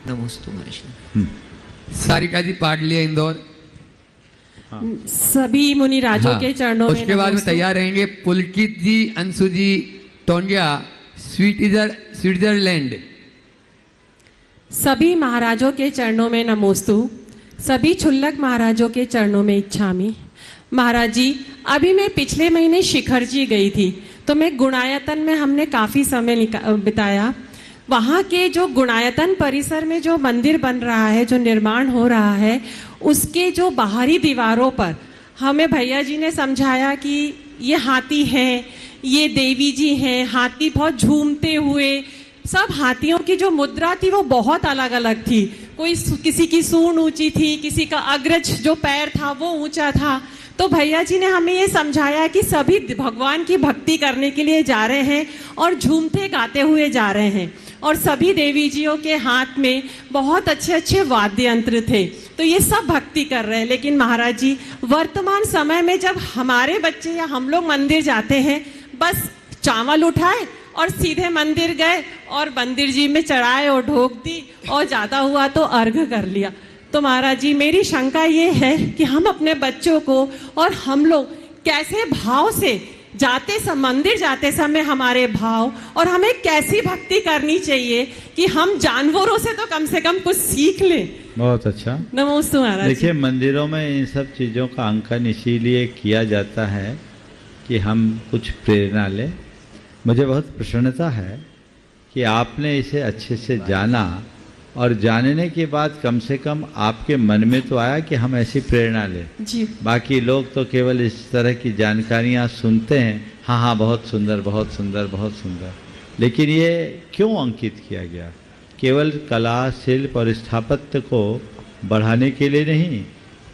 नमोस्तु महर्षि। सारिका जी पाठ लिया इंदौर। सभी मुनि राजों के चरणों में उसके बाद में तैयार रहेंगे पुलकित जी, अंशु जी, टोंडिया, स्विट्जरलैंड। सभी महाराजों के चरणों में नमोस्तु, सभी क्षुल्लक महाराजों के चरणों में इच्छामि। महाराज जी, अभी मैं पिछले महीने शिखर जी गई थी, तो मैं गुणायतन में हमने काफ़ी समय बिताया। वहाँ के जो गुणायतन परिसर में जो मंदिर बन रहा है, जो निर्माण हो रहा है, उसके जो बाहरी दीवारों पर हमें भैया जी ने समझाया कि ये हाथी हैं, ये देवी जी हैं, हाथी बहुत झूमते हुए, सब हाथियों की जो मुद्रा थी वो बहुत अलग अलग थी। कोई किसी की सूंड ऊंची थी, किसी का अग्रज जो पैर था वो ऊंचा था। तो भैया जी ने हमें ये समझाया कि सभी भगवान की भक्ति करने के लिए जा रहे हैं और झूमते गाते हुए जा रहे हैं, और सभी देवी जियों के हाथ में बहुत अच्छे अच्छे वाद्य यंत्र थे, तो ये सब भक्ति कर रहे हैं। लेकिन महाराज जी, वर्तमान समय में जब हमारे बच्चे या हम लोग मंदिर जाते हैं, बस चावल उठाए और सीधे मंदिर गए और मंदिर जी में चढ़ाए और ढोक दी, और ज़्यादा हुआ तो अर्घ कर लिया। तो महाराज जी, मेरी शंका ये है कि हम अपने बच्चों को और हम लोग कैसे भाव से जाते मंदिर जाते समय हमारे भाव, और हमें कैसी भक्ति करनी चाहिए कि हम जानवरों से तो कम कुछ सीख लें। बहुत अच्छा। नमस्ते महाराज। देखिए, मंदिरों में इन सब चीज़ों का अंकन इसीलिए किया जाता है कि हम कुछ प्रेरणा लें। मुझे बहुत प्रसन्नता है कि आपने इसे अच्छे से जाना, और जानने के बाद कम से कम आपके मन में तो आया कि हम ऐसी प्रेरणा लें जी। बाकी लोग तो केवल इस तरह की जानकारियाँ सुनते हैं, हाँ हाँ बहुत सुंदर बहुत सुंदर बहुत सुंदर, लेकिन ये क्यों अंकित किया गया? केवल कला, शिल्प और स्थापत्य को बढ़ाने के लिए नहीं,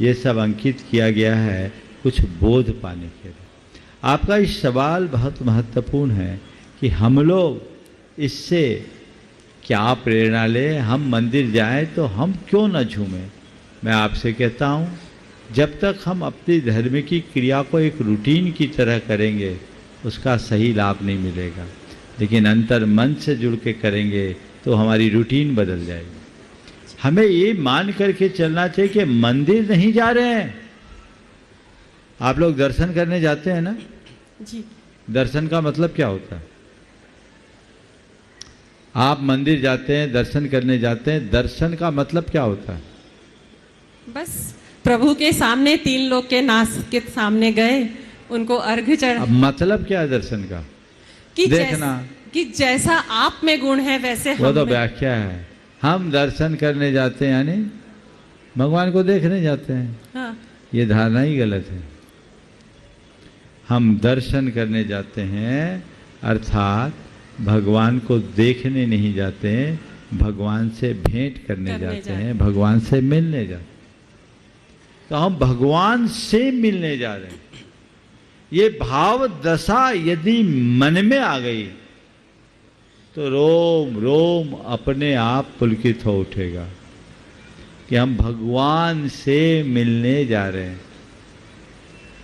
ये सब अंकित किया गया है कुछ बोध पाने के लिए। आपका इस सवाल बहुत महत्वपूर्ण है कि हम लोग इससे क्या प्रेरणा ले। हम मंदिर जाएं तो हम क्यों न झूमें? मैं आपसे कहता हूं, जब तक हम अपनी धर्म की क्रिया को एक रूटीन की तरह करेंगे उसका सही लाभ नहीं मिलेगा, लेकिन अंतर मन से जुड़ के करेंगे तो हमारी रूटीन बदल जाएगी। हमें ये मान करके चलना चाहिए कि मंदिर नहीं जा रहे हैं। आप लोग दर्शन करने जाते हैं ना जी। दर्शन का मतलब क्या होता है? आप मंदिर जाते हैं, दर्शन करने जाते हैं, दर्शन का मतलब क्या होता है? बस प्रभु के सामने, तीन लोग के नास के सामने गए, उनको अर्घ चढ़ा। मतलब क्या है दर्शन का? कि देखना कि जैसा आप में गुण है वैसे हम वो तो में। व्याख्या है। हम दर्शन करने जाते हैं यानी भगवान को देखने जाते हैं। हाँ। ये धारणा ही गलत है। हम दर्शन करने जाते हैं अर्थात भगवान को देखने नहीं जाते हैं, भगवान से भेंट करने जाते हैं, भगवान से मिलने जाते हैं। तो हम भगवान से मिलने जा रहे हैं। ये भाव दशा यदि मन में आ गई तो रोम रोम अपने आप पुलकित हो उठेगा कि हम भगवान से मिलने जा रहे हैं।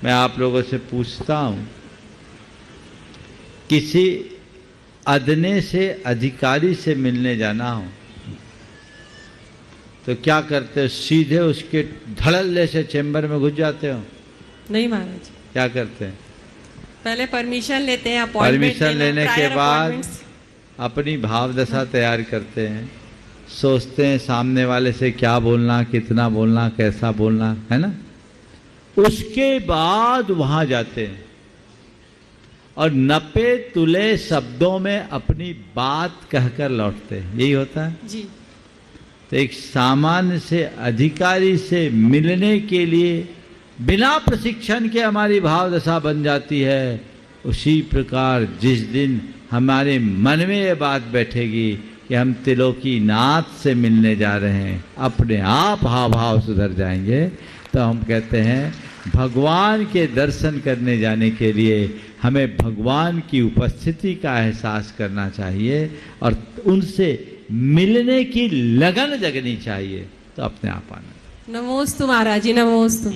मैं आप लोगों से पूछता हूं, किसी अदने से अधिकारी से मिलने जाना हो तो क्या करते हो? सीधे उसके धड़ल्ले से चेंबर में घुस जाते हो? नहीं महाराज। क्या करते हैं? पहले परमिशन लेते हैं, परमिशन लेने के बाद अपनी भाव दशा तैयार करते हैं, सोचते हैं सामने वाले से क्या बोलना, कितना बोलना, कैसा बोलना, है ना? उसके बाद वहां जाते हैं और नपे तुले शब्दों में अपनी बात कहकर लौटते हैं। यही होता है जी। तो एक सामान्य से अधिकारी से मिलने के लिए बिना प्रशिक्षण के हमारी भाव दशा बन जाती है। उसी प्रकार जिस दिन हमारे मन में ये बात बैठेगी कि हम त्रिलोकीनाथ से मिलने जा रहे हैं, अपने आप हाव भाव सुधर जाएंगे। तो हम कहते हैं भगवान के दर्शन करने जाने के लिए हमें भगवान की उपस्थिति का एहसास करना चाहिए और उनसे मिलने की लगन जगनी चाहिए, तो अपने आप आना। नमोस्तु महाराज जी, नमोस्तु।